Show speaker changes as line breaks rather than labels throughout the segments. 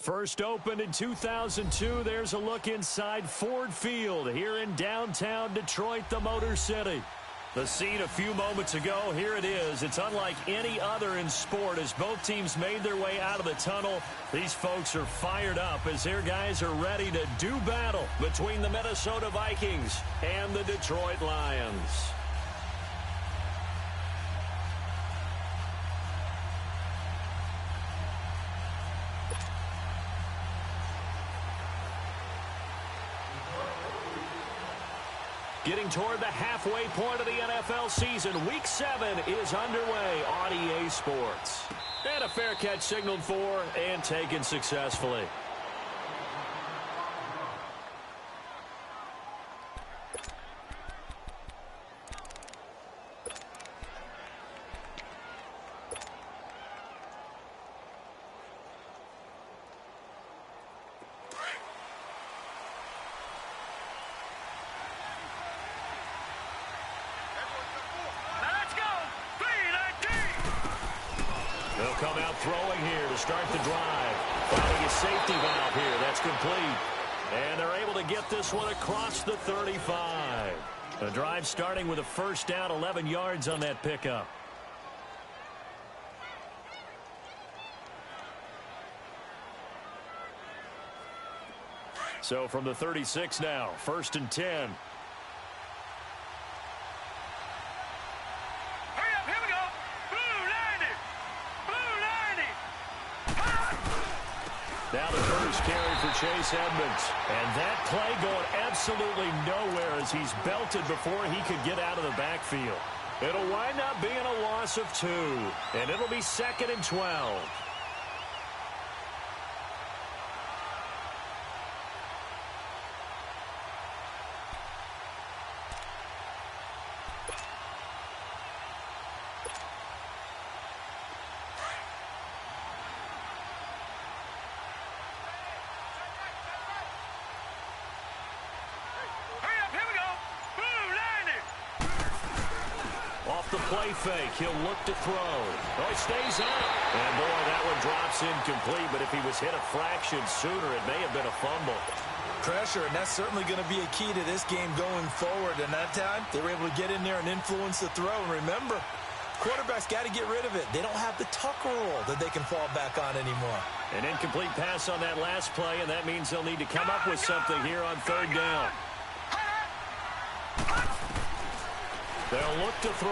First opened in 2002, there's a look inside Ford Field here in downtown Detroit, the Motor City. The scene a few moments ago, here it is. It's unlike any other in sport as both teams made their way out of the tunnel. These folks are fired up as their guys are ready to do battle between the Minnesota Vikings and the Detroit Lions. Getting toward the halfway point of the NFL season, Week 7 is underway on EA Sports. And a fair catch signaled for and taken successfully. They'll come out throwing here to start the drive. Finding a safety valve here. That's complete. And they're able to get this one across the 35. The drive starting with a first down, 11 yards on that pickup. So from the 36 now, 1st and 10. Now the first carry for Chase Edmonds. And that play going absolutely nowhere as he's belted before he could get out of the backfield. It'll wind up being a loss of 2. And it'll be 2nd and 12. The play fake. He'll look to throw. Oh, he stays out. And, boy, that one drops incomplete. But if he was hit a fraction sooner, it may have been a fumble.
Pressure, and that's certainly going to be a key to this game going forward. And that time, they were able to get in there and influence the throw. And remember, quarterbacks got to get rid of it. They don't have the Tucker rule that they can fall back on anymore.
An incomplete pass on that last play, and that means they'll need to come up with something here on 3rd down. They'll look to throw.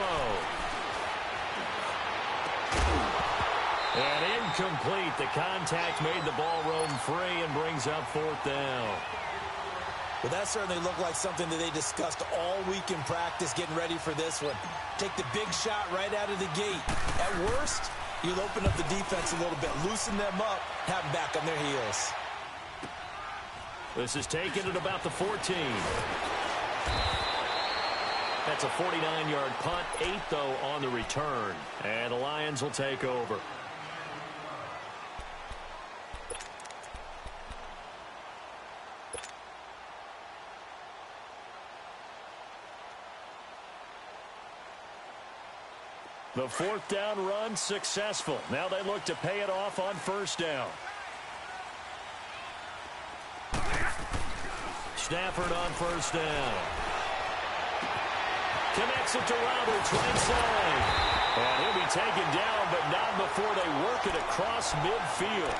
And incomplete. The contact made the ball roam free and brings up 4th down.
Well, that certainly looked like something that they discussed all week in practice getting ready for this one. Take the big shot right out of the gate. At worst, you'll open up the defense a little bit, loosen them up, have them back on their heels.
This is taken at about the 14. That's a 49-yard punt, 8, though, on the return. And the Lions will take over. The 4th down run successful. Now they look to pay it off on 1st down. Stafford on 1st down. Connects it to Roberts right side. And he'll be taken down, but not before they work it across midfield.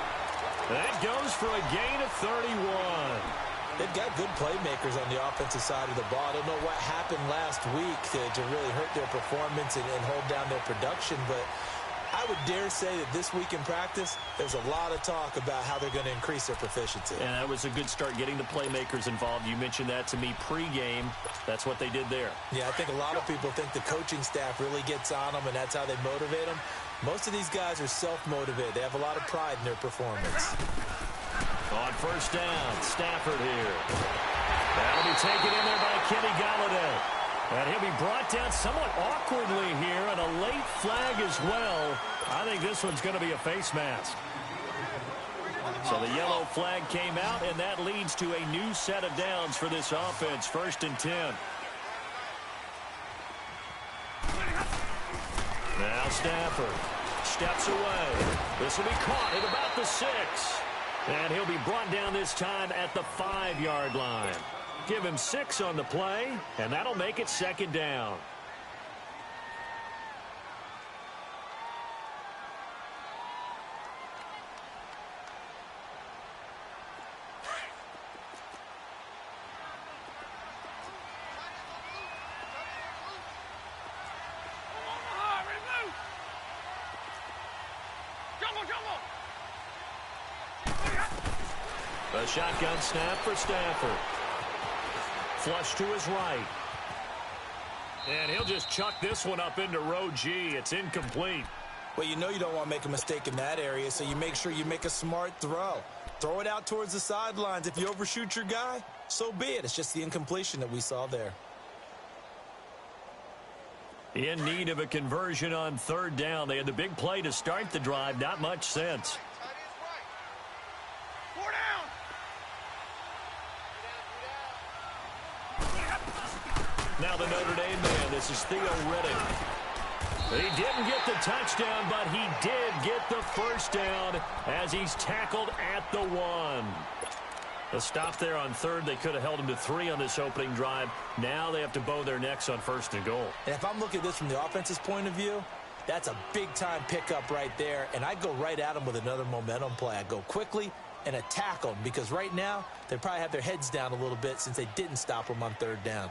That goes for a gain of 31.
They've got good playmakers on the offensive side of the ball. I don't know what happened last week to really hurt their performance and hold down their production, but I would dare say that this week in practice, there's a lot of talk about how they're going to increase their proficiency.
And that was a good start getting the playmakers involved. You mentioned that to me pregame. That's what they did there.
Yeah, I think a lot of people think the coaching staff really gets on them, and that's how they motivate them. Most of these guys are self-motivated. They have a lot of pride in their performance.
On 1st down, Stafford here. That'll be taken in there by Kenny Golladay. And he'll be brought down somewhat awkwardly here, and a late flag as well. I think this one's going to be a face mask. So the yellow flag came out, and that leads to a new set of downs for this offense. 1st and 10. Now Stafford steps away. This will be caught at about the 6. And he'll be brought down this time at the 5-yard line. Give him 6 on the play, and that'll make it 2nd down. A shotgun snap for Stafford. Flush to his right. And he'll just chuck this one up into row G. It's incomplete.
Well, you know you don't want to make a mistake in that area, so you make sure you make a smart throw. Throw it out towards the sidelines. If you overshoot your guy, so be it. It's just the incompletion that we saw there.
In need of a conversion on 3rd down. They had the big play to start the drive. Not much sense. Now the Notre Dame man, this is Theo Riddick. He didn't get the touchdown, but he did get the 1st down as he's tackled at the 1. A stop there on 3rd. They could have held him to 3 on this opening drive. Now they have to bow their necks on 1st and goal.
And if I'm looking at this from the offense's point of view, that's a big-time pickup right there. And I go right at him with another momentum play. I go quickly and attack them because right now they probably have their heads down a little bit since they didn't stop them on 3rd down.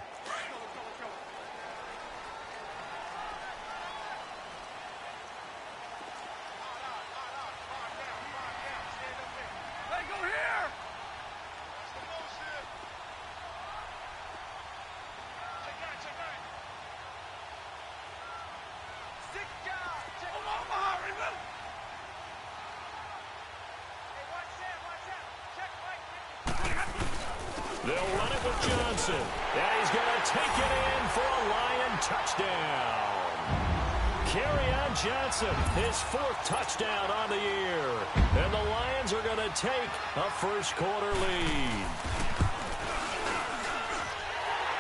They'll run it with Johnson. And he's going to take it in for a Lion touchdown. Kerryon Johnson, his 4th touchdown on the year. And the Lions are going to take a 1st quarter lead.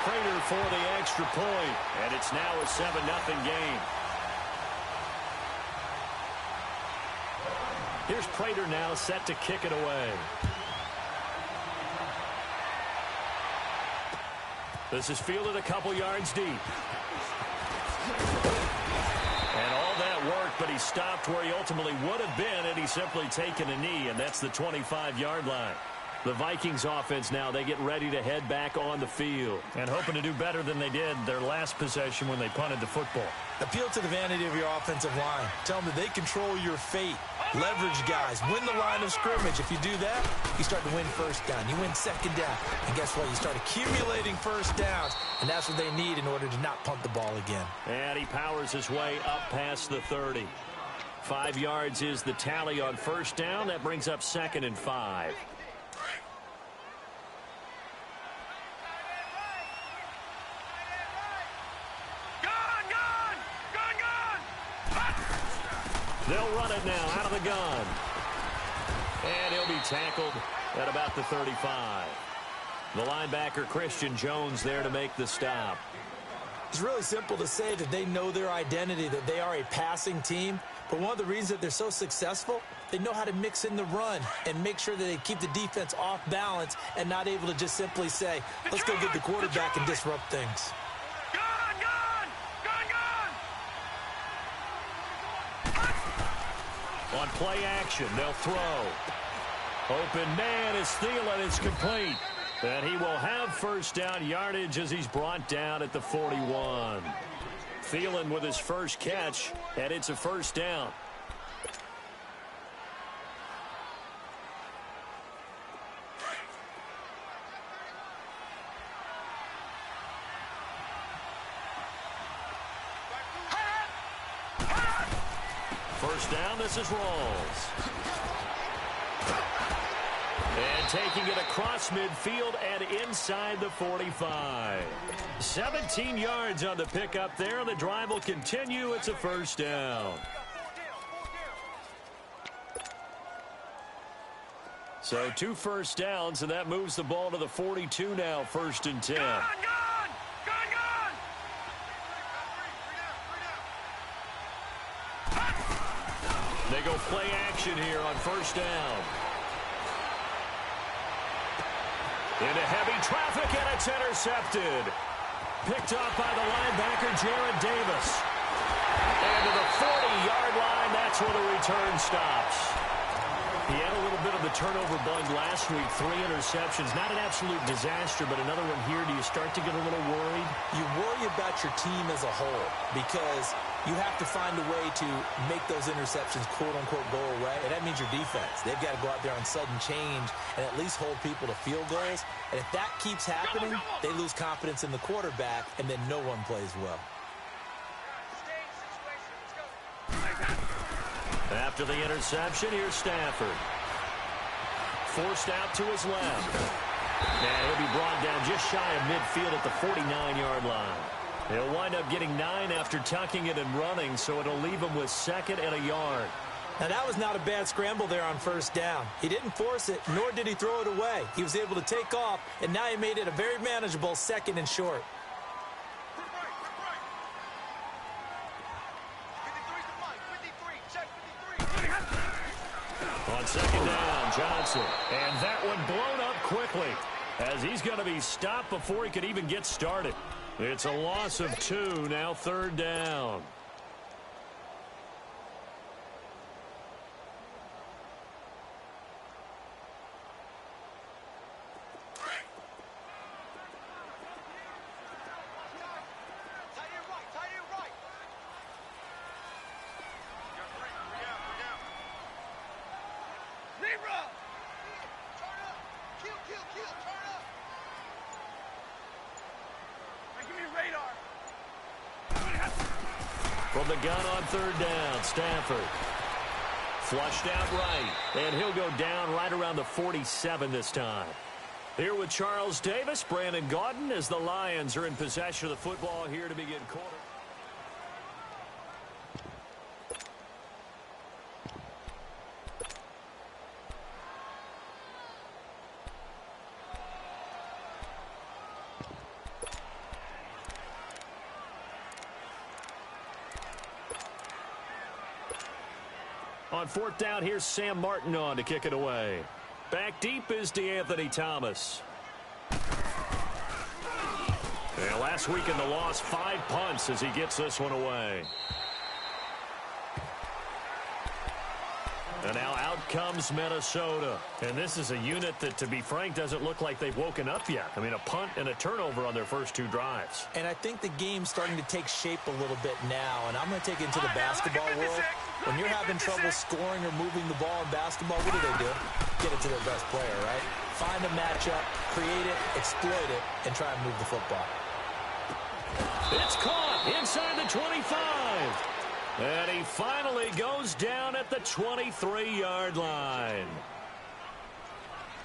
Prater for the extra point. And it's now a 7-0 game. Here's Prater now set to kick it away. This is fielded a couple yards deep. And all that work, but he stopped where he ultimately would have been had he simply taken a knee, and that's the 25-yard line. The Vikings offense now, they get ready to head back on the field and hoping to do better than they did their last possession when they punted the football.
Appeal to the vanity of your offensive line. Tell them that they control your fate. Leverage guys. Win the line of scrimmage. If you do that, you start to win 1st down. You win 2nd down. And guess what? You start accumulating 1st downs. And that's what they need in order to not punt the ball again.
And he powers his way up past the 30. 5 yards is the tally on 1st down. That brings up 2nd and 5. They'll run it now out of the gun. And he'll be tackled at about the 35. The linebacker, Christian Jones, there to make the stop.
It's really simple to say that they know their identity, that they are a passing team. But one of the reasons that they're so successful, they know how to mix in the run and make sure that they keep the defense off balance and not able to just simply say, let's go get the quarterback and disrupt things.
On play action, they'll throw. Open man is Thielen. It's complete. And he will have 1st down yardage as he's brought down at the 41. Thielen with his first catch, and it's a 1st down. First down, this is Rawls. And taking it across midfield and inside the 45. 17 yards on the pickup there. The drive will continue. It's a 1st down. So 2 1st downs, and that moves the ball to the 42 now, 1st and 10. They go play action here on 1st down. Into heavy traffic, and it's intercepted. Picked off by the linebacker, Jarrad Davis. And to the 40-yard line, that's where the return stops. He had a little bit of the turnover bug last week, 3 interceptions. Not an absolute disaster, but another one here. Do you start to get a little worried?
You worry about your team as a whole because you have to find a way to make those interceptions, quote-unquote, go away. And that means your defense. They've got to go out there on sudden change and at least hold people to field goals. And if that keeps happening, they lose confidence in the quarterback, and then no one plays well.
After the interception, here's Stafford. Forced out to his left. And he'll be brought down just shy of midfield at the 49-yard line. He'll wind up getting 9 after tucking it and running, so it'll leave him with 2nd and a yard.
Now, that was not a bad scramble there on first down. He didn't force it, nor did he throw it away. He was able to take off, and now he made it a very manageable 2nd and short.
On 2nd down, Johnson. And that one blown up quickly as he's going to be stopped before he could even get started. It's a loss of 2, now 3rd down. From the gun on 3rd down, Stafford. Flushed out right, and he'll go down right around the 47 this time. Here with Charles Davis, Brandon Gaudin, as the Lions are in possession of the football here to begin quarter. On 4th down, here's Sam Martin on to kick it away. Back deep is DeAnthony Thomas. Yeah, last week in the loss, 5 punts as he gets this one away. And now out comes Minnesota. And this is a unit that, to be frank, doesn't look like they've woken up yet. I mean, a punt and a turnover on their first 2 drives.
And I think the game's starting to take shape a little bit now. And I'm going to take it into the basketball world. When you're having trouble scoring or moving the ball in basketball, what do? Get it to their best player, right? Find a matchup, create it, exploit it, and try and move the football.
It's caught inside the 25. And he finally goes down at the 23-yard line.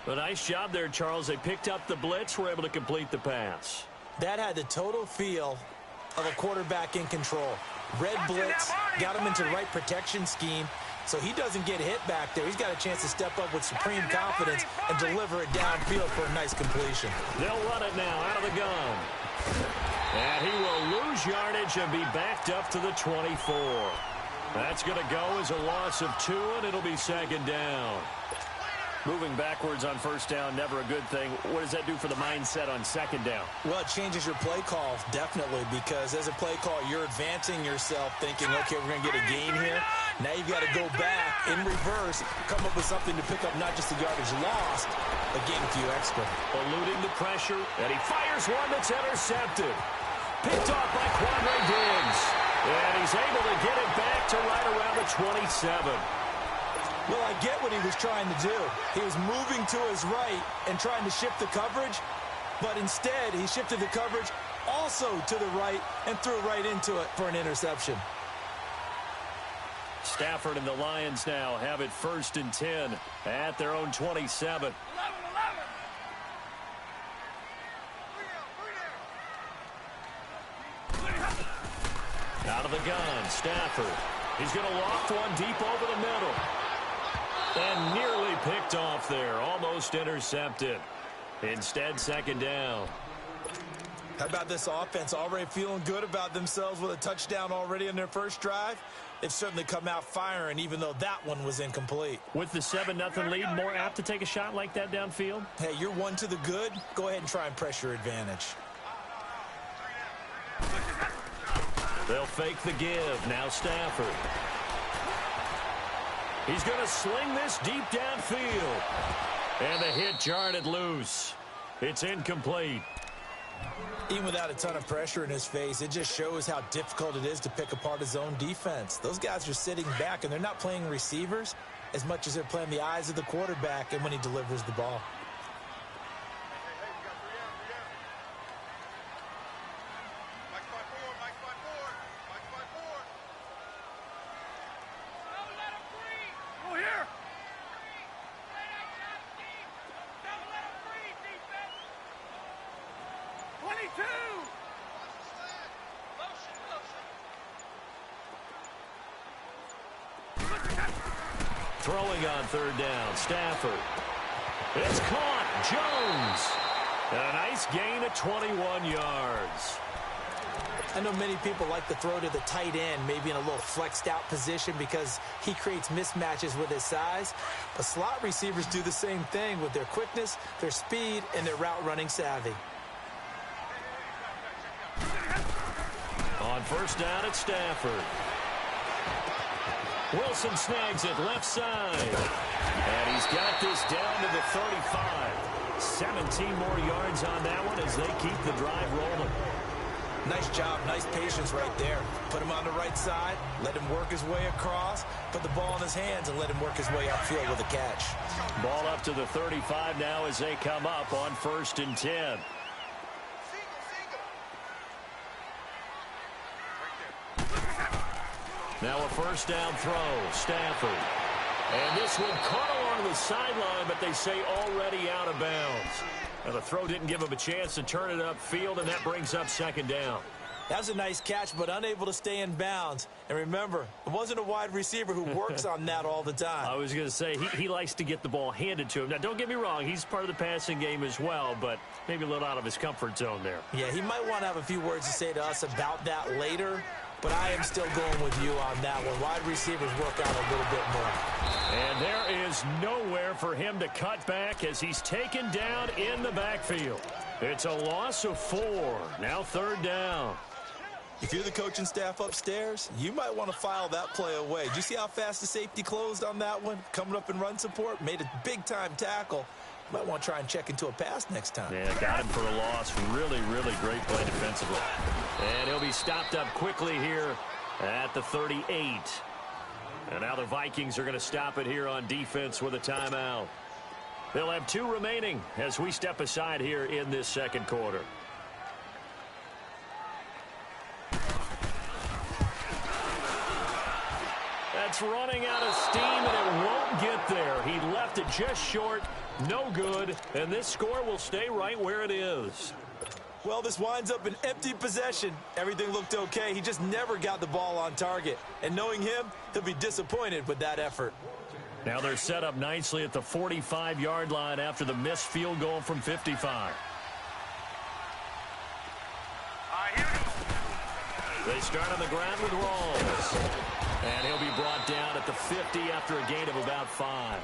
A nice job there, Charles. They picked up the blitz, were able to complete the pass.
That had the total feel of a quarterback in control. Red blitz, got him into the right protection scheme, so he doesn't get hit back there. He's got a chance to step up with supreme confidence and deliver it downfield for a nice completion.
They'll run it now out of the gun. And he will lose yardage and be backed up to the 24. That's going to go as a loss of 2, and it'll be 2nd down. Moving backwards on 1st down, never a good thing. What does that do for the mindset on 2nd down?
Well, it changes your play call, definitely, because as a play call, you're advancing yourself thinking, okay, we're going to get a gain here. Now you've got to go back in reverse, come up with something to pick up not just the yardage lost, but gain a few extra.
Eluding the pressure, and he fires one that's intercepted. Picked off by Quandre Diggs. And he's able to get it back to right around the 27.
Well, I get what he was trying to do. He was moving to his right and trying to shift the coverage, but instead he shifted the coverage also to the right and threw right into it for an interception.
Stafford and the Lions now have it 1st and 10 at their own 27. Out of the gun, Stafford. He's going to loft one deep over the middle. And nearly picked off there. Almost intercepted. Instead, 2nd down.
How about this offense already feeling good about themselves with a touchdown already in their first drive? They've certainly come out firing, even though that one was incomplete.
With the 7-0 lead, more apt to take a shot like that downfield?
Hey, you're one to the good. Go ahead and try and press your advantage.
They'll fake the give. Now Stafford. He's going to sling this deep downfield. And the hit jarred it loose. It's incomplete.
Even without a ton of pressure in his face, it just shows how difficult it is to pick apart his own defense. Those guys are sitting back, and they're not playing receivers as much as they're playing the eyes of the quarterback and when he delivers the ball.
Throwing on third down, Stafford. It's caught. Jones. A nice gain of 21 yards.
I know many people like to throw to the tight end, maybe in a little flexed out position because he creates mismatches with his size. But slot receivers do the same thing with their quickness, their speed, and their route running savvy.
On first down, it's Stafford. Wilson snags it left side. And he's got this down to the 35. 17 more yards on that one as they keep the drive rolling.
Nice job, nice patience right there. Put him on the right side, let him work his way across, put the ball in his hands, and let him work his way upfield with a catch.
Ball up to the 35 now as they come up on 1st and 10. Now a first down throw, Stafford. And this one caught along the sideline, but they say already out of bounds. Now the throw didn't give him a chance to turn it upfield, and that brings up 2nd down.
That was a nice catch, but unable to stay in bounds. And remember, it wasn't a wide receiver who works on that all the time.
I was going to say, he likes to get the ball handed to him. Now, don't get me wrong, he's part of the passing game as well, but maybe a little out of his comfort zone there.
Yeah, he might want to have a few words to say to us about that later, but I am still going with you on that one. Wide receivers work out a little bit more.
And there is nowhere for him to cut back as he's taken down in the backfield. It's a loss of 4. Now 3rd down.
If you're the coaching staff upstairs, you might want to file that play away. Did you see how fast the safety closed on that one? Coming up in run support, made a big-time tackle. You might want to try and check into a pass next time.
Yeah, got him for a loss. Really, really great play defensively. And he'll be stopped up quickly here at the 38. And now the Vikings are going to stop it here on defense with a timeout. They'll have 2 remaining as we step aside here in this 2nd quarter. That's running out of steam, and it won't get there. He left it just short, no good, and this score will stay right where it is.
Well, this winds up an empty possession. Everything looked okay. He just never got the ball on target. And knowing him, he'll be disappointed with that effort.
Now they're set up nicely at the 45-yard line after the missed field goal from 55. They start on the ground with Rawls. And he'll be brought down at the 50 after a gain of about 5.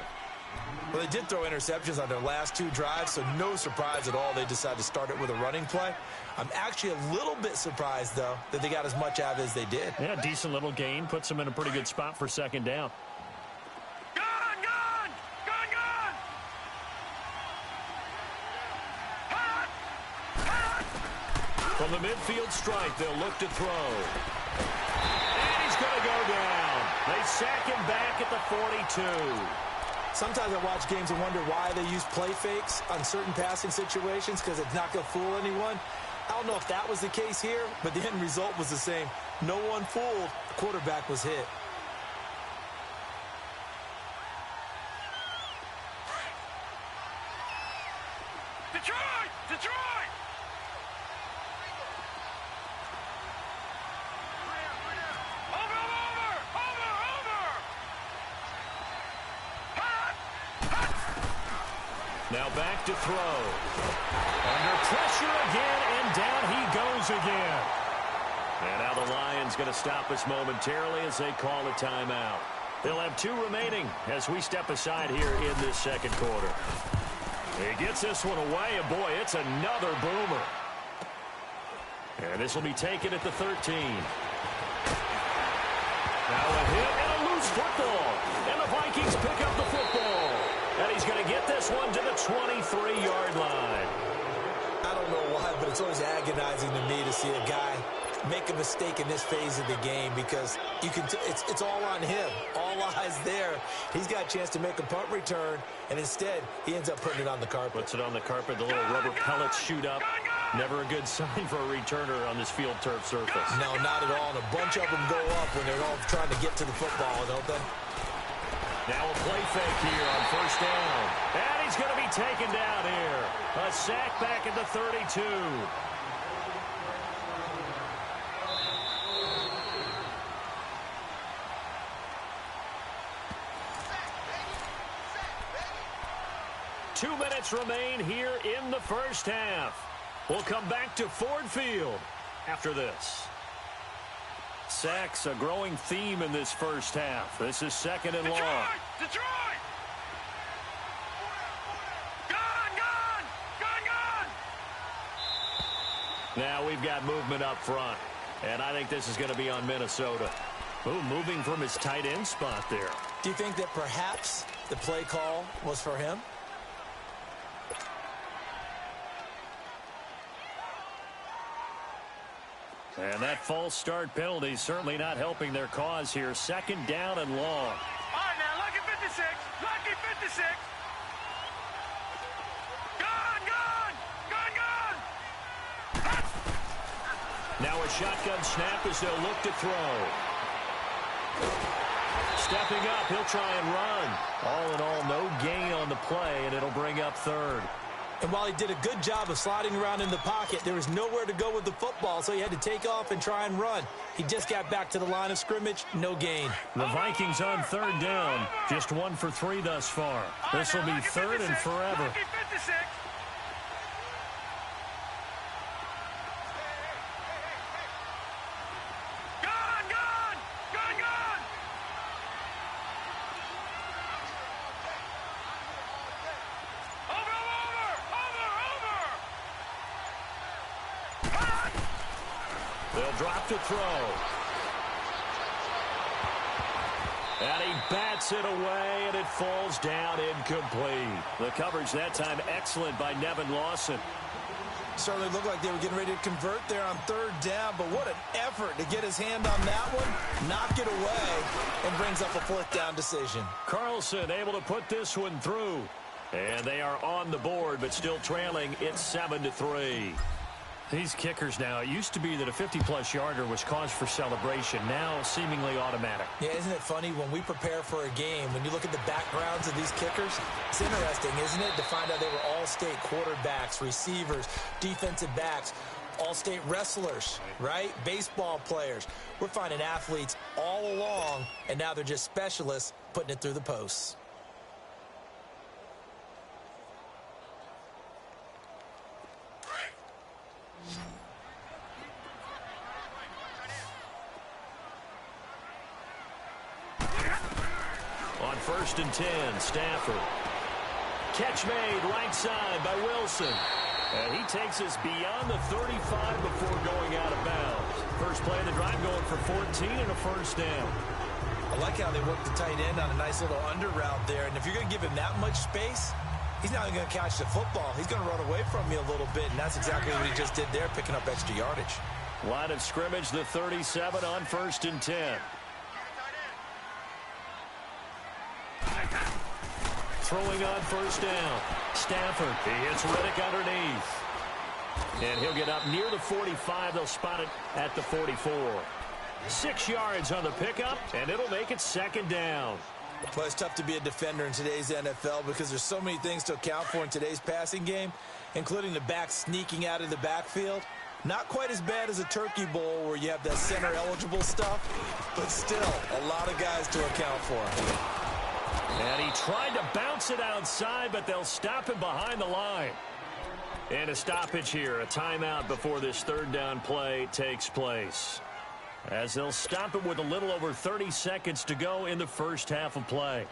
Well, they did throw interceptions on their last 2 drives, so no surprise at all they decided to start it with a running play. I'm actually a little bit surprised, though, that they got as much out of it as they did.
Yeah, decent little gain. Puts them in a pretty good spot for 2nd down. From the midfield strike, they'll look to throw. And he's going to go down. They sack him back at the 42.
Sometimes I watch games and wonder why they use play fakes on certain passing situations because it's not going to fool anyone. I don't know if that was the case here, but the end result was the same. No one fooled. The quarterback was hit.
Detroit! Detroit!
Now back to throw. Under pressure again, and down he goes again. And now the Lions going to stop us momentarily as they call a timeout. They'll have 2 remaining as we step aside here in this second quarter. He gets this one away, and boy, it's another boomer. And this will be taken at the 13. Now a hit and a loose football. And the Vikings pick up the football. And he's going to get this one to the 23-yard line.
I don't know why, but it's always agonizing to me to see a guy make a mistake in this phase of the game because you can it's all on him. All eyes there. He's got a chance to make a punt return, and instead he ends up putting it on the carpet.
Puts it on the carpet. The little rubber pellets shoot up. Never a good sign for a returner on this field turf surface.
No, not at all. And a bunch of them go up when they're all trying to get to the football, don't they?
Now a play fake here on first down. And he's going to be taken down here. A sack back at the 32. Two minutes remain here in the first half. We'll come back to Ford Field after this. Sacks, a growing theme in this first half. This is second and long.
Detroit! Gone, gone! Gone, gone!
Now we've got movement up front. And I think this is going to be on Minnesota. Ooh, moving from his tight end spot there.
Do you think that perhaps the play call was for him?
And that false start penalty certainly not helping their cause here. Second down and long.
All right, now, lucky 56. Lucky 56. Gone, gone! Gone, gone!
Now a shotgun snap as they'll look to throw. Stepping up, he'll try and run. All in all, no gain on the play, and it'll bring up third.
And while he did a good job of sliding around in the pocket, there was nowhere to go with the football, so he had to take off and try and run. He just got back to the line of scrimmage, no gain.
The Vikings on third down, just 1 for 3 thus far. This will be third and forever.
Lucky 56. Gone, gone! Gone, gone!
They'll drop to throw. And he bats it away, and it falls down incomplete. The coverage that time excellent by Nevin Lawson.
Certainly looked like they were getting ready to convert there on third down, but what an effort to get his hand on that one, knock it away, and brings up a fourth down decision.
Carlson able to put this one through. And they are on the board, but still trailing. It's 7-3. These kickers now, it used to be that a 50-plus yarder was cause for celebration. Now seemingly automatic.
Yeah, isn't it funny when we prepare for a game, when you look at the backgrounds of these kickers, it's interesting, isn't it, to find out they were all-state quarterbacks, receivers, defensive backs, all-state wrestlers, right? Baseball players. We're finding athletes all along, and now they're just specialists putting it through the posts.
On 1st and 10, Stafford. Catch made right side by Wilson. And he takes us beyond the 35 before going out of bounds. First play of the drive going for 14 and a first down.
I like how they work the tight end on a nice little under route there. And if you're going to give him that much space, he's not even going to catch the football. He's going to run away from you a little bit, and that's exactly what he just did there, picking up extra yardage.
Line of scrimmage, the 37 on 1st and 10. Throwing on first down. Stafford, he hits Riddick underneath. And he'll get up near the 45. They'll spot it at the 44. 6 yards on the pickup, and it'll make it second down.
Well, it's tough to be a defender in today's NFL because there's so many things to account for in today's passing game, including the back sneaking out of the backfield. Not quite as bad as a turkey bowl where you have that center-eligible stuff, but still a lot of guys to account for.
And he tried to bounce it outside, but they'll stop him behind the line. And a stoppage here, a timeout before this third down play takes place. As they'll stop it with a little over 30 seconds to go in the first half of play.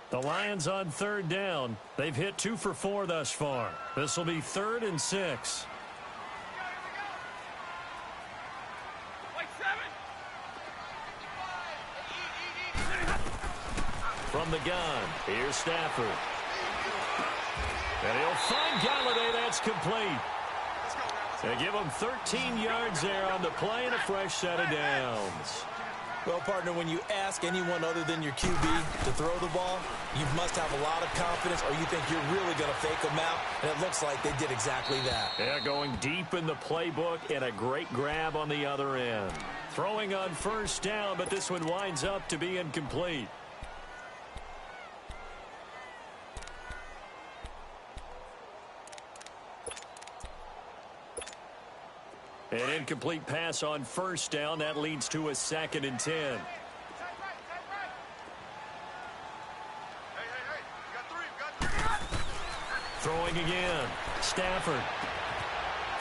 The Lions on third down. They've hit 2 for 4 thus far. This will be 3rd and 6. From the gun, here's Stafford. And he'll find Galladay. That's complete. They give him 13 yards there on the play and a fresh set of downs.
Well, partner, when you ask anyone other than your QB to throw the ball, you must have a lot of confidence or you think you're really going to fake them out, and it looks like they did exactly that.
Yeah, going deep in the playbook and a great grab on the other end. Throwing on first down, but this one winds up to be incomplete. An incomplete pass on first down. That leads to a 2nd and 10. Throwing again. Stafford.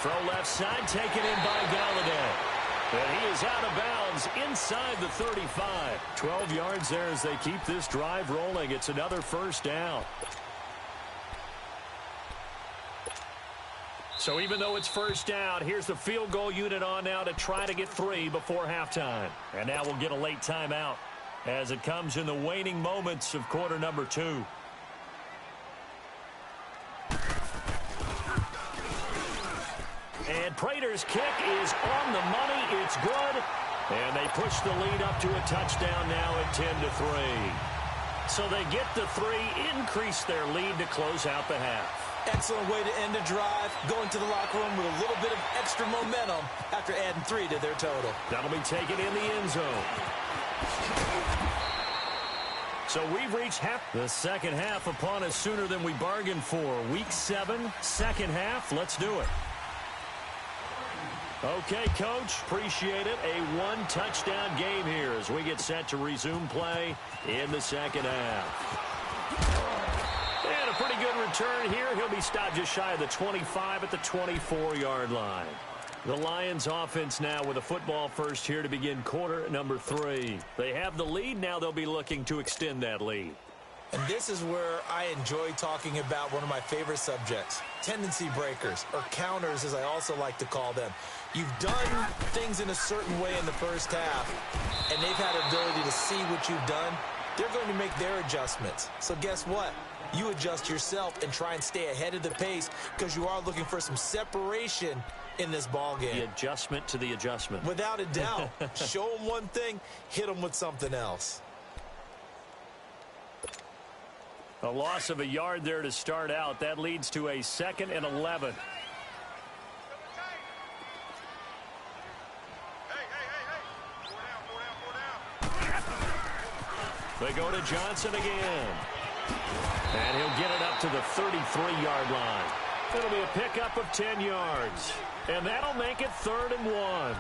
Throw left side, taken in by Galladay. And he is out of bounds inside the 35. 12 yards there as they keep this drive rolling. It's another first down. So even though it's first down, here's the field goal unit on now to try to get 3 before halftime. And now we'll get a late timeout as it comes in the waning moments of quarter number 2. And Prater's kick is on the money. It's good. And they push the lead up to a touchdown now at 10-3. So they get the 3, increase their lead to close out the half.
Excellent way to end a drive, going to the locker room with a little bit of extra momentum after adding 3 to their total.
That'll be taken in the end zone. So we've reached the second half upon us sooner than we bargained for. Week 7, second half. Let's do it. Okay, Coach, appreciate it. A 1-touchdown game here as we get set to resume play in the second half. And a pretty good return here. He'll be stopped just shy of the 25 at the 24-yard line. The Lions offense now with a football first here to begin quarter number 3. They have the lead. Now they'll be looking to extend that lead.
And this is where I enjoy talking about one of my favorite subjects, tendency breakers, or counters as I also like to call them. You've done things in a certain way in the first half, and they've had the ability to see what you've done. They're going to make their adjustments. So guess what? You adjust yourself and try and stay ahead of the pace because you are looking for some separation in this ball game.
The adjustment to the adjustment.
Without a doubt. Show them one thing, hit them with something else.
A loss of a yard there to start out. That leads to a 2nd and 11. They go to Johnson again. And he'll get it up to the 33-yard line. It'll be a pickup of 10 yards. And that'll make it 3rd and 1.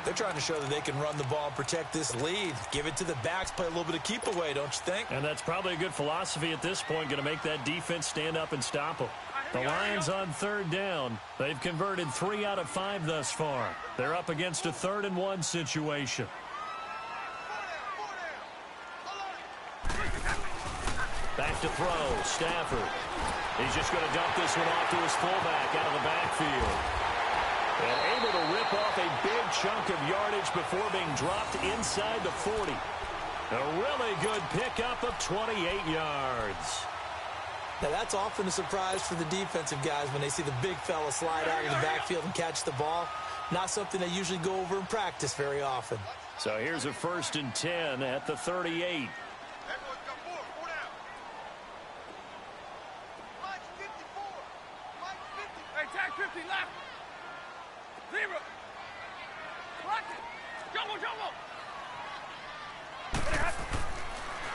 They're trying to show that they can run the ball and protect this lead. Give it to the backs, play a little bit of keep away, don't you think?
And that's probably a good philosophy at this point, going to make that defense stand up and stop them. The Lions on 3rd down. They've converted 3 out of 5 thus far. They're up against a 3rd and 1 situation. Back to throw, Stafford. He's just going to dump this one off to his fullback out of the backfield. And able to rip off a big chunk of yardage before being dropped inside the 40. A really good pickup of 28 yards.
Now, that's often a surprise for the defensive guys when they see the big fella slide out of the backfield and catch the ball. Not something they usually go over in practice very often.
So here's a 1st and 10 at the 38.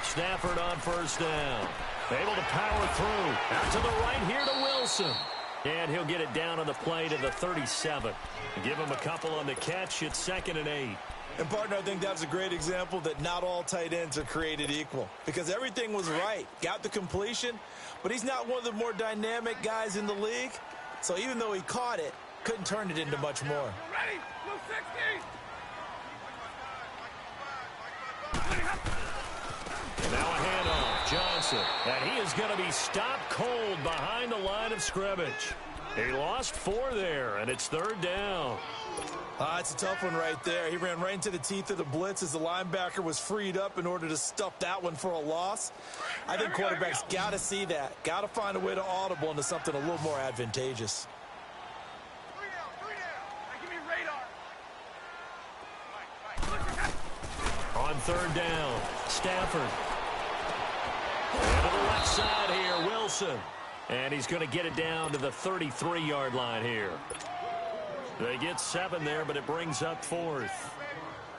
Stafford on 1st down. Able to power through. Out to the right here to Wilson. And he'll get it down on the play to the 37. Give him a couple on the catch. It's 2nd and 8.
And, partner, I think that's a great example that not all tight ends are created equal. Because everything was right. Got the completion, but he's not one of the more dynamic guys in the league. So even though he caught it, couldn't turn it into much more.
Ready? Blue 60.
Now a handoff. Johnson. And he is going to be stopped cold behind the line of scrimmage. He lost 4 there, and it's 3rd down.
It's a tough one right there. He ran right into the teeth of the blitz as the linebacker was freed up in order to stuff that one for a loss. I think quarterbacks got to see that. Got to find a way to audible into something a little more advantageous.
3 down. Now give me radar.
On 3rd down, Stafford. And to the left side here, Wilson. And he's going to get it down to the 33-yard line here. They get 7 there, but it brings up 4th.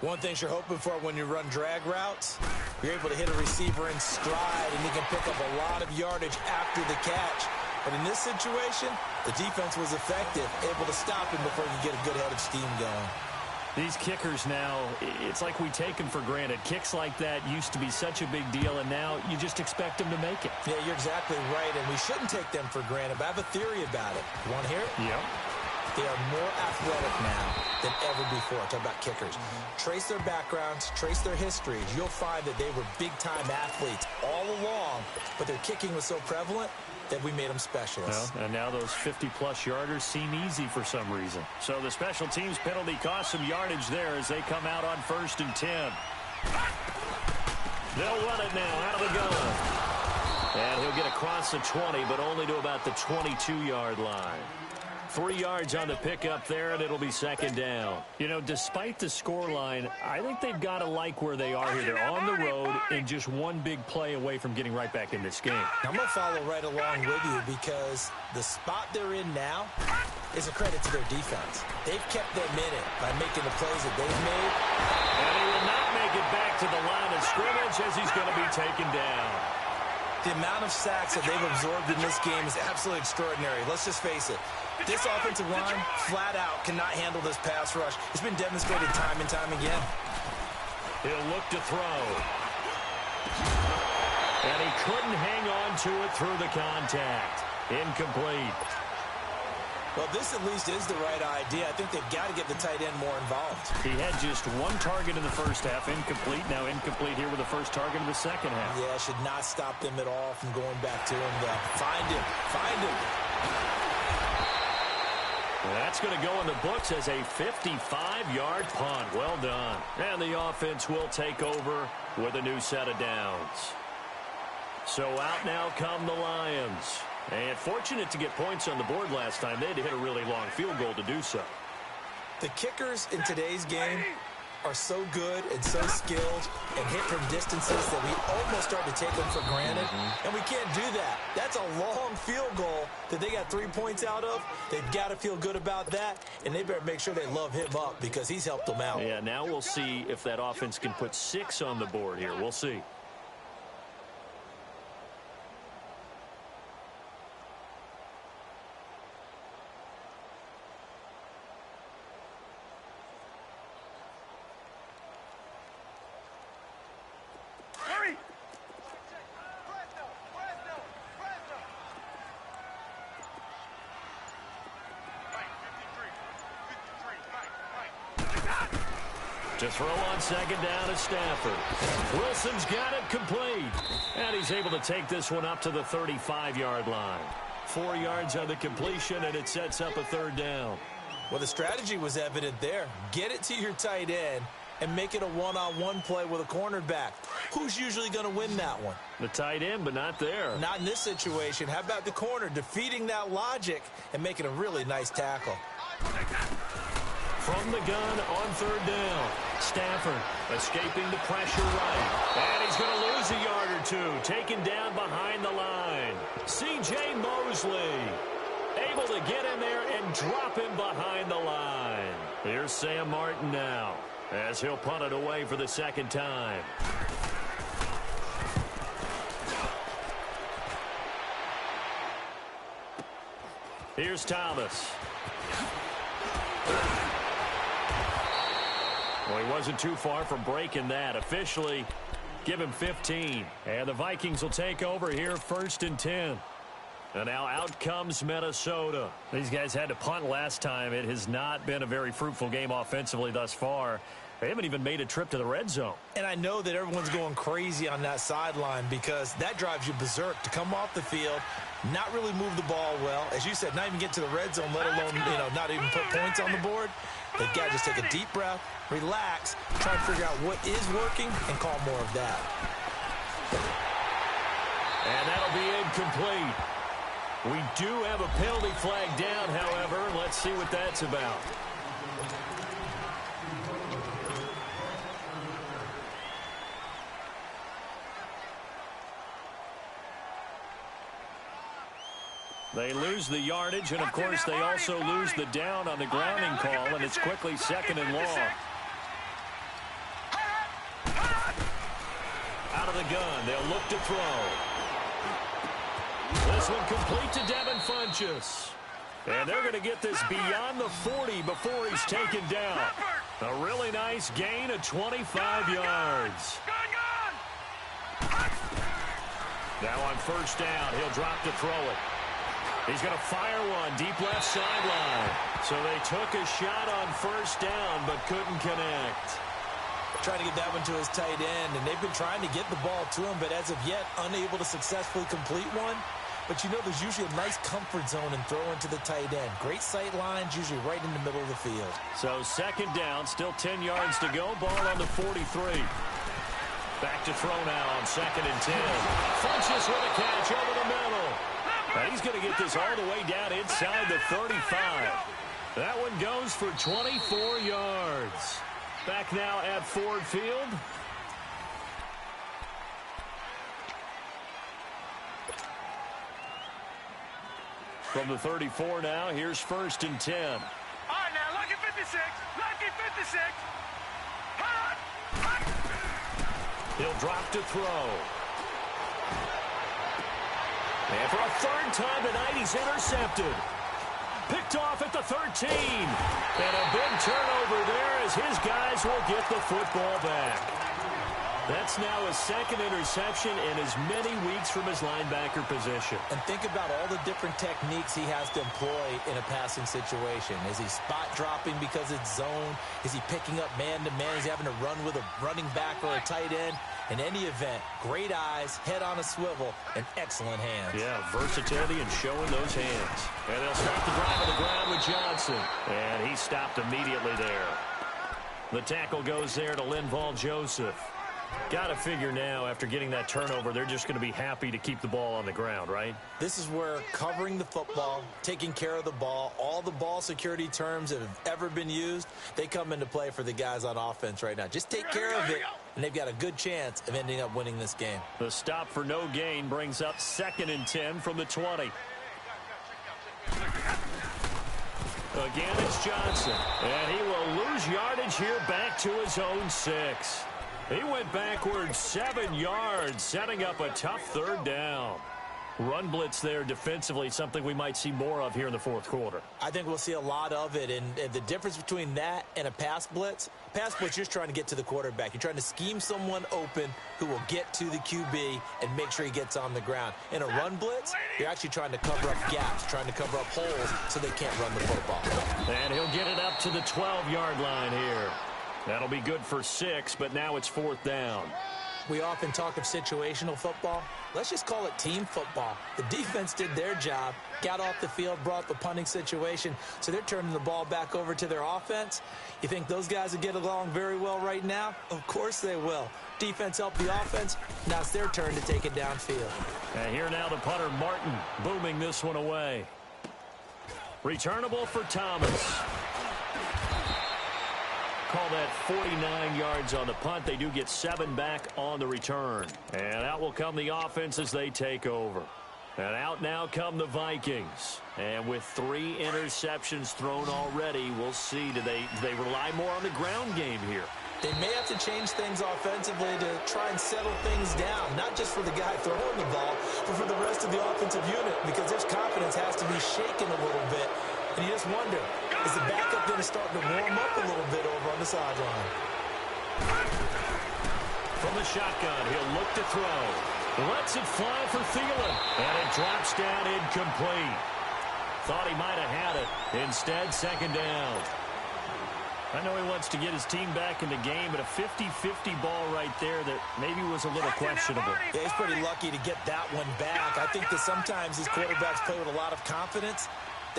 One thing you're hoping for when you run drag routes, you're able to hit a receiver in stride, and he can pick up a lot of yardage after the catch. But in this situation, the defense was effective, able to stop him before he could get a good head of steam going.
These kickers now, it's like we take them for granted. Kicks like that used to be such a big deal, and now you just expect them to make it.
Yeah, you're exactly right, and we shouldn't take them for granted, but I have a theory about it. You want to hear it?
Yep.
They are more athletic now than ever before. Talk about kickers. Trace their backgrounds, trace their histories. You'll find that they were big-time athletes all along, but their kicking was so prevalent that we made them specialists.
Well, and now those 50-plus yarders seem easy for some reason. So the special teams penalty cost some yardage there as they come out on 1st and 10. They'll run it now out of the gun. And he'll get across the 20, but only to about the 22-yard line. 3 yards on the pickup there, and it'll be 2nd down. You know, despite the scoreline, I think they've got to like where they are here. They're on the road and just one big play away from getting right back in this game.
I'm going to follow right along with you because the spot they're in now is a credit to their defense. They've kept them in it by making the plays that they've made.
And he will not make it back to the line of scrimmage as he's going to be taken down.
The amount of sacks that they've absorbed in this game is absolutely extraordinary. Let's just face it. This offensive line, flat out, cannot handle this pass rush. It's been demonstrated time and time again.
He'll look to throw. And he couldn't hang on to it through the contact. Incomplete.
Well, this at least is the right idea. I think they've got to get the tight end more involved.
He had just 1 target in the first half, incomplete. Now incomplete here with the first target of the second half.
Yeah, should not stop them at all from going back to him, though. Find him. Find him.
That's going to go in the books as a 55-yard punt. Well done. And the offense will take over with a new set of downs. So out now come the Lions. And fortunate to get points on the board last time. They had to hit a really long field goal to do so.
The kickers in today's game are so good and so skilled and hit from distances that we almost start to take them for granted. And we can't do that. That's a long field goal that they got 3 points out of. They've got to feel good about that, and they better make sure they love him up because he's helped them out.
Yeah, now we'll see if that offense can put 6 on the board here. We'll see. To throw on 2nd down to Stafford. Wilson's got it complete. And he's able to take this one up to the 35-yard line. 4 yards on the completion, and it sets up a 3rd down.
Well, the strategy was evident there. Get it to your tight end and make it a one-on-one play with a cornerback. Who's usually going to win that one?
The tight end, but not there.
Not in this situation. How about the corner defeating that logic and making a really nice tackle?
From the gun on 3rd down. Stafford escaping the pressure right. And he's going to lose a yard or 2. Taken down behind the line. C.J. Mosley able to get in there and drop him behind the line. Here's Sam Martin now as he'll punt it away for the 2nd time. Here's Thomas. Well, he wasn't too far from breaking that. Officially, give him 15. And the Vikings will take over here, 1st and 10. And now out comes Minnesota. These guys had to punt last time. It has not been a very fruitful game offensively thus far. They haven't even made a trip to the red zone.
And I know that everyone's going crazy on that sideline because that drives you berserk to come off the field, not really move the ball well. As you said, not even get to the red zone, let alone, not even put points on the board. They've got to just take a deep breath, relax, try and figure out what is working, and call more of that.
And that'll be incomplete. We do have a penalty flag down, however. Let's see what that's about. They lose the yardage, and of course they also lose the down on the grounding call, and it's quickly 2nd and long. Out of the gun, they'll look to throw. This one complete to Devin Funchess. And they're going to get this beyond the 40 before he's taken down. A really nice gain of 25 yards. Now on 1st down, he'll drop to throw it. He's going to fire one deep left sideline. So they took a shot on 1st down but couldn't connect.
Trying to get that one to his tight end, and they've been trying to get the ball to him, but as of yet, unable to successfully complete one. But there's usually a nice comfort zone in throwing to the tight end. Great sight lines, usually right in the middle of the field.
So 2nd down, still 10 yards to go. Ball on the 43. Back to throw now on 2nd and 10. Funchess with a catch over the middle. Now he's going to get this all the way down inside the 35. That one goes for 24 yards. Back now at Ford Field. From the 34 now, here's 1st and 10.
All right, now, lucky 56. Lucky 56. Hot.
He'll drop to throw. And for a 3rd time tonight, he's intercepted. Picked off at the 13. And a big turnover there as his guys will get the football back. That's now his 2nd interception in as many weeks from his linebacker position.
And think about all the different techniques he has to employ in a passing situation. Is he spot dropping because it's zone? Is he picking up man-to-man? Is he having to run with a running back or a tight end? In any event, great eyes, head on a swivel, and excellent hands.
Yeah, versatility and showing those hands. And they'll start the drive on the ground with Johnson. And he stopped immediately there. The tackle goes there to Linval Joseph. Got to figure now, after getting that turnover, they're just going to be happy to keep the ball on the ground, right?
This is where covering the football, taking care of the ball, all the ball security terms that have ever been used, they come into play for the guys on offense right now. Just take care of it, and they've got a good chance of ending up winning this game.
The stop for no gain brings up 2nd and 10 from the 20. Again, it's Johnson, and he will lose yardage here back to his own 6. He went backwards 7 yards, setting up a tough 3rd down. Run blitz there defensively, something we might see more of here in the 4th quarter.
I think we'll see a lot of it, and the difference between that and a pass blitz, you're just trying to get to the quarterback. You're trying to scheme someone open who will get to the QB and make sure he gets on the ground. In a run blitz, you're actually trying to cover up gaps, trying to cover up holes so they can't run the football.
And he'll get it up to the 12-yard line here. That'll be good for 6, but now it's 4th down.
We often talk of situational football. Let's just call it team football. The defense did their job, got off the field, brought the punting situation, so they're turning the ball back over to their offense. You think those guys will get along very well right now? Of course they will. Defense helped the offense. Now it's their turn to take it downfield.
And here now the punter, Martin, booming this one away. Returnable for Thomas. Call that 49 yards on the punt. They do get 7 back on the return. And out will come the offense as they take over. And out now come the Vikings. And with 3 interceptions thrown already, we'll see. Do they rely more on the ground game here?
They may have to change things offensively to try and settle things down, not just for the guy throwing the ball, but for the rest of the offensive unit, because their confidence has to be shaken a little bit. And you just wonder, is the backup going to start to warm up a little bit over on the sideline?
From the shotgun, he'll look to throw. Lets it fly for Thielen, and it drops down incomplete. Thought he might have had it. Instead, second down. I know he wants to get his team back in the game, but a 50-50 ball right there that maybe was a little questionable.
Yeah, he's pretty lucky to get that one back. I think that sometimes these quarterbacks play with a lot of confidence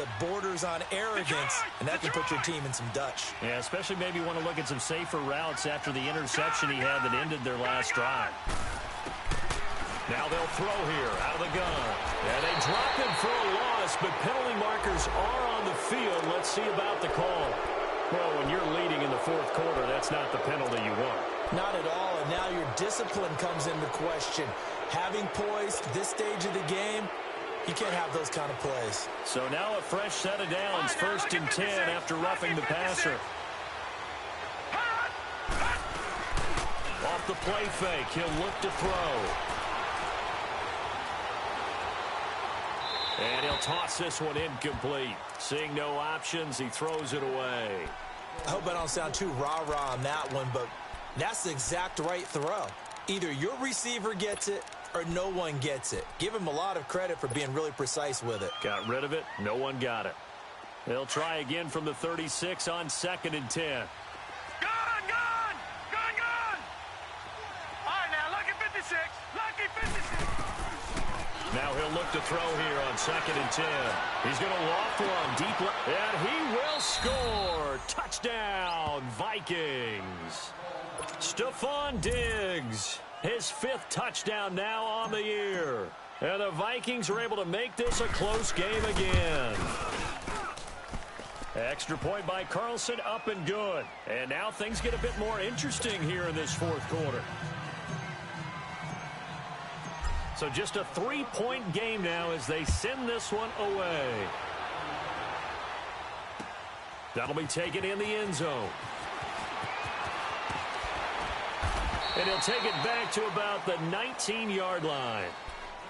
that borders on arrogance, and that can put your team in some Dutch.
Yeah, especially maybe want to look at some safer routes after the interception he had that ended their last drive. Now they'll throw here out of the gun. And they drop him for a loss, but penalty markers are on the field. Let's see about the call. Well, when you're leading in the fourth quarter, that's not the penalty you want.
Not at all, and now your discipline comes into question. Having poise this stage of the game, you can't have those kind of plays.
So now a fresh set of downs, 1st and 10 after roughing the passer. Off the play fake, he'll look to throw. And he'll toss this one incomplete. Seeing no options, he throws it away.
I hope I don't sound too rah-rah on that one, but that's the exact right throw. Either your receiver gets it or no one gets it. Give him a lot of credit for being really precise with it.
Got rid of it. No one got it. They'll try again from the 36 on 2nd and 10.
Gone! All right, now, lucky 56. Lucky 56.
Now he'll look to throw here on 2nd and 10. He's going to loft one deep left, and he will score. Touchdown, Vikings. Stephon Diggs, his 5th touchdown now on the year. And the Vikings are able to make this a close game again. Extra point by Carlson, up and good. And now things get a bit more interesting here in this fourth quarter. So just a 3-point game now as they send this one away. That'll be taken in the end zone. And he'll take it back to about the 19-yard line.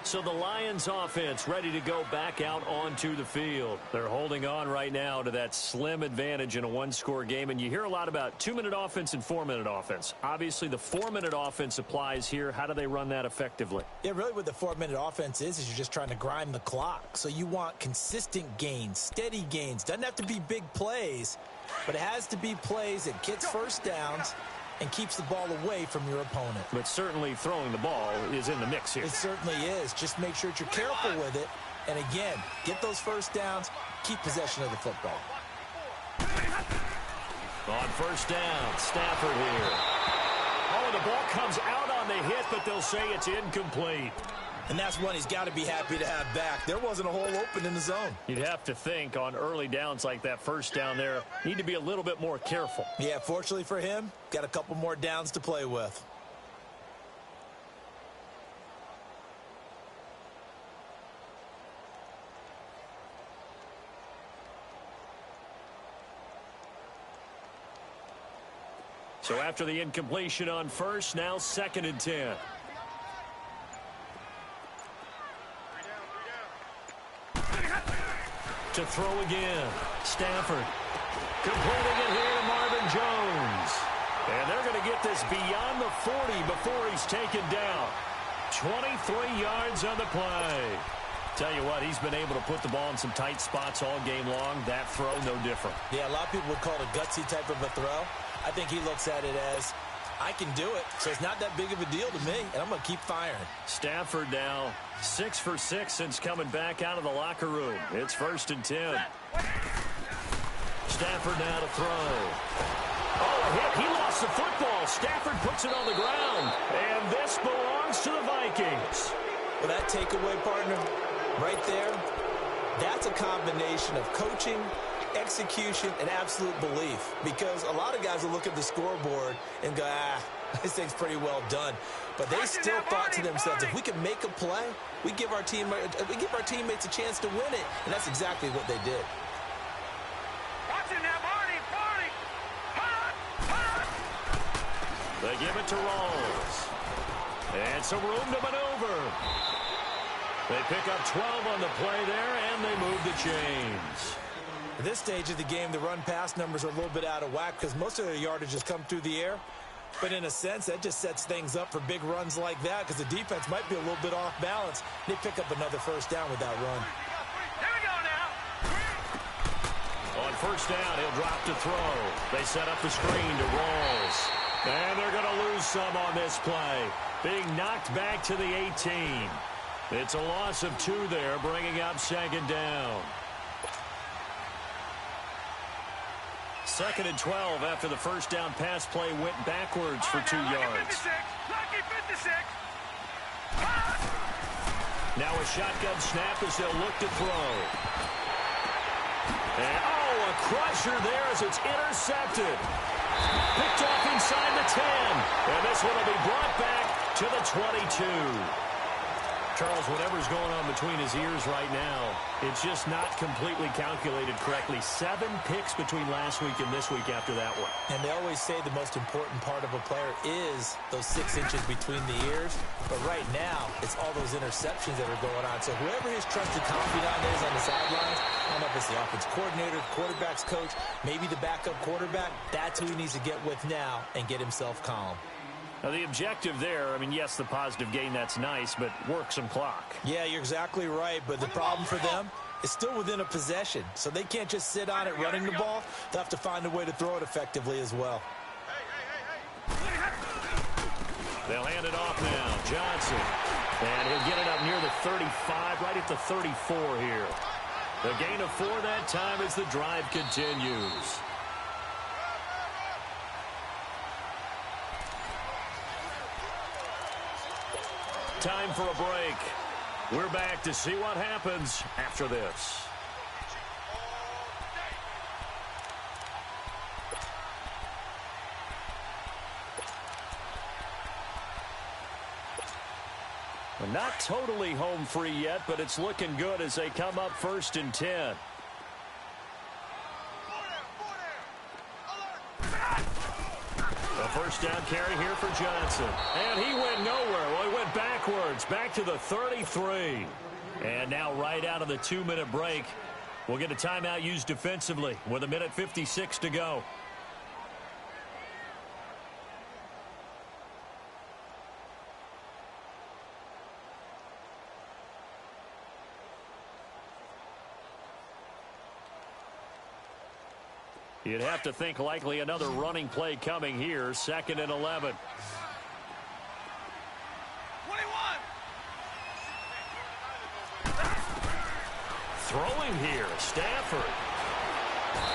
So the Lions offense ready to go back out onto the field. They're holding on right now to that slim advantage in a one-score game. And you hear a lot about 2-minute offense and 4-minute offense. Obviously, the 4-minute offense applies here. How do they run that effectively?
Yeah, really what the 4-minute offense is you're just trying to grind the clock. So you want consistent gains, steady gains. Doesn't have to be big plays, but it has to be plays that gets first downs and keeps the ball away from your opponent.
But certainly throwing the ball is in the mix here.
It certainly is. Just make sure that you're careful with it. And again, get those first downs, keep possession of the football.
On first down, Stafford here. Oh, and the ball comes out on the hit, but they'll say it's incomplete.
And that's one he's got to be happy to have back. There wasn't a hole open in the zone.
You'd have to think on early downs like that first down there, need to be a little bit more careful.
Yeah, fortunately for him, got a couple more downs to play with.
So after the incompletion on first, now 2nd and 10. To throw again, Stafford. Completing it here to Marvin Jones. And they're going to get this beyond the 40 before he's taken down. 23 yards on the play. Tell you what, he's been able to put the ball in some tight spots all game long. That throw, no different.
Yeah, a lot of people would call it a gutsy type of a throw. I think he looks at it as, I can do it, so it's not that big of a deal to me, and I'm going to keep firing.
Stafford now 6 for 6 since coming back out of the locker room. It's 1st and 10. Stafford now to throw. Oh, a hit. He lost the football. Stafford puts it on the ground. And this belongs to the Vikings.
Well, that takeaway, partner, right there, that's a combination of coaching, execution, and absolute belief. Because a lot of guys will look at the scoreboard and go, This thing's pretty well done. But they still thought to themselves, if we can make a play, we give our teammates a chance to win it. And that's exactly what they did.
Watching that, Marty.
They give it to Rawls. And some room to maneuver. They pick up 12 on the play there, and they move the chains.
At this stage of the game, the run-pass numbers are a little bit out of whack because most of their yardage has come through the air. But in a sense, that just sets things up for big runs like that because the defense might be a little bit off balance. They pick up another first down with that run.
Here we go now.
On first down, he'll drop to throw. They set up the screen to Rawls. And they're going to lose some on this play. Being knocked back to the 18. It's a loss of 2 there, bringing up second down. 2nd and 12 after the first down pass play went backwards for 2 yards.
Lucky 56.
Now a shotgun snap as they'll look to throw. And, a crusher there as it's intercepted. Picked off inside the 10. And this one will be brought back to the 22. Charles, whatever's going on between his ears right now, it's just not completely calculated correctly. 7 picks between last week and this week after that one.
And they always say the most important part of a player is those 6 inches between the ears. But right now, it's all those interceptions that are going on. So whoever his trusted confidant is on the sidelines, I don't know if it's the offense coordinator, quarterback's coach, maybe the backup quarterback, that's who he needs to get with now and get himself calm.
Now, the objective there, I mean, yes, the positive gain, that's nice, but work some clock.
Yeah, you're exactly right, but the problem for them is still within a possession, so they can't just sit on it running the ball. They'll have to find a way to throw it effectively as well.
They'll hand it off now. Johnson. And he'll get it up near the 35, right at the 34 here. The gain of 4 that time as the drive continues. Time for a break. We're back to see what happens after this. Well, not totally home free yet, but it's looking good as they come up 1st and 10. A first down carry here for Johnson. And he went nowhere. Well, he went backwards, back to the 33. And now right out of the 2-minute break, we'll get a timeout used defensively with 1:56 to go. You'd have to think likely another running play coming here. 2nd and 11.
21.
Throwing here, Stafford.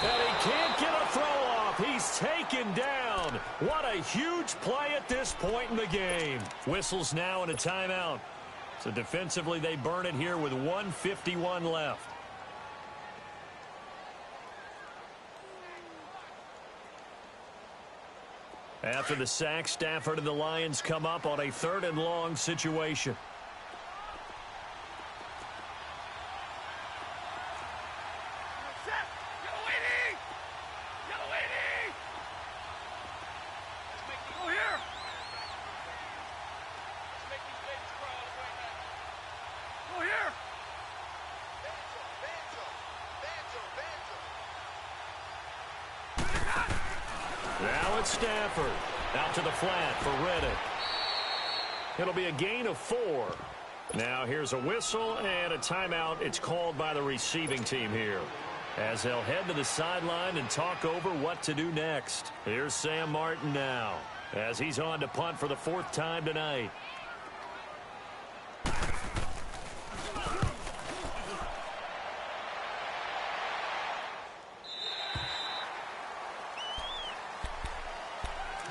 And he can't get a throw off. He's taken down. What a huge play at this point in the game. Whistles now and a timeout. So defensively, they burn it here with 1:51 left. After the sack, Stafford and the Lions come up on a 3rd and long situation.
Go here. Go here.
Now it's Stafford. Out to the flat for Reddick. It'll be a gain of 4. Now here's a whistle and a timeout. It's called by the receiving team here, as they'll head to the sideline and talk over what to do next. Here's Sam Martin now, as he's on to punt for the 4th time tonight.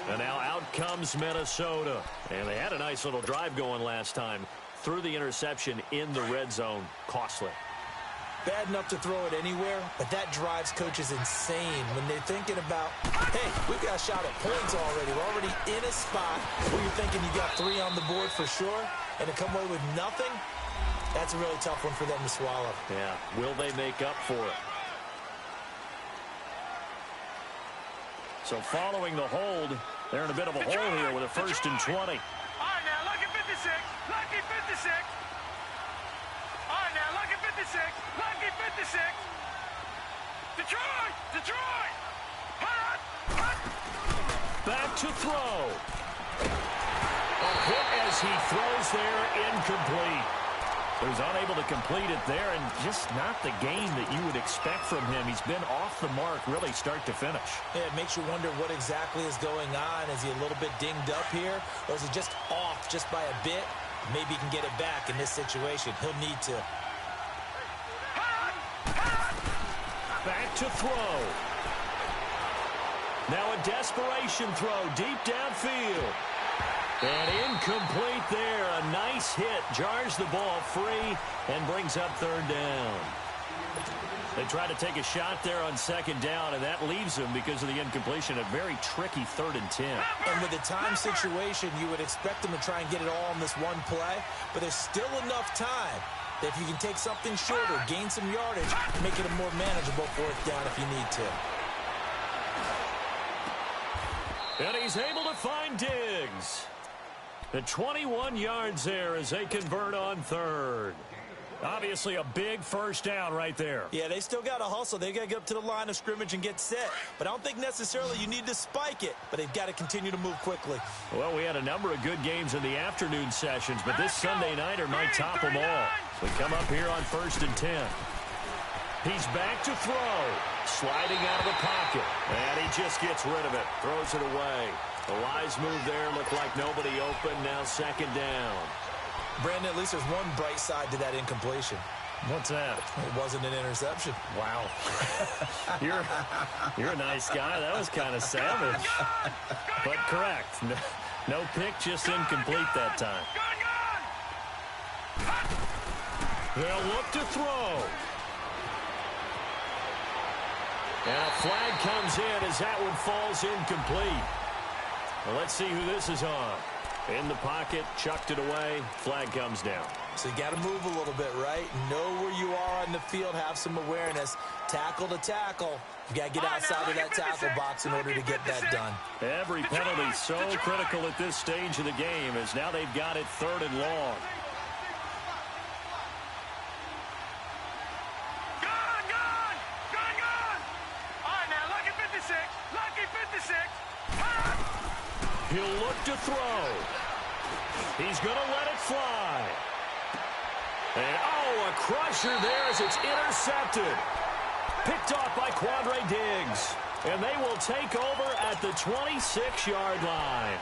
And now out comes Minnesota. And they had a nice little drive going last time. Threw the interception in the red zone. Costly.
bad enough to throw it anywhere, but that drives coaches insane when they're thinking about, hey, we've got a shot at points already. We're already in a spot where you're thinking you got 3 on the board for sure, and to come away with nothing, that's a really tough one for them to swallow.
Yeah, will they make up for it? So following the hold, they're in a bit of a hole here with a 1st and 20.
All right, now, lucky 56. Lucky 56. All right, now, lucky 56. Lucky 56. Detroit! Detroit! Hut! Hut!
Back to throw. A hit as he throws there, incomplete. He was unable to complete it there, and just not the game that you would expect from him. He's been off the mark really start to finish.
Yeah, it makes you wonder what exactly is going on. Is he a little bit dinged up here, or is he just off just by a bit? Maybe he can get it back in this situation. He'll need to.
Back to throw. Now a desperation throw deep downfield. And incomplete there. A nice hit. Jars the ball free and brings up 3rd down. They try to take a shot there on 2nd down, and that leaves them, because of the incompletion, a very tricky 3rd and 10.
And with the time situation, you would expect them to try and get it all in this one play, but there's still enough time that if you can take something shorter, gain some yardage, make it a more manageable 4th down if you need to.
And he's able to find Diggs. The 21 yards there as they convert on 3rd. Obviously a big 1st down right there.
Yeah, they still got to hustle. They got to get up to the line of scrimmage and get set. But I don't think necessarily you need to spike it, but they've got to continue to move quickly.
Well, we had a number of good games in the afternoon sessions, but this Sunday nighter might top them all. We come up here on 1st and 10. He's back to throw. Sliding out of the pocket. And he just gets rid of it. Throws it away. A wise move there. Looked like nobody open. Now 2nd down.
Brandon, at least there's one bright side to that incompletion.
What's that?
It wasn't an interception.
Wow. You're a nice guy. That was kind of savage. But correct. No pick, just incomplete that time. They'll look to throw. And a flag comes in as that one falls incomplete. Well, let's see who this is on. In the pocket, chucked it away, flag comes down.
So you got to move a little bit, right? Know where you are on the field, have some awareness. Tackle to tackle. You got to get outside of that tackle box in order to get that done.
Every penalty so critical at this stage of the game, as now they've got it 3rd and long. He'll look to throw. He's going to let it fly. And, oh, a crusher there as it's intercepted. Picked off by Quandre Diggs. And they will take over at the 26-yard line.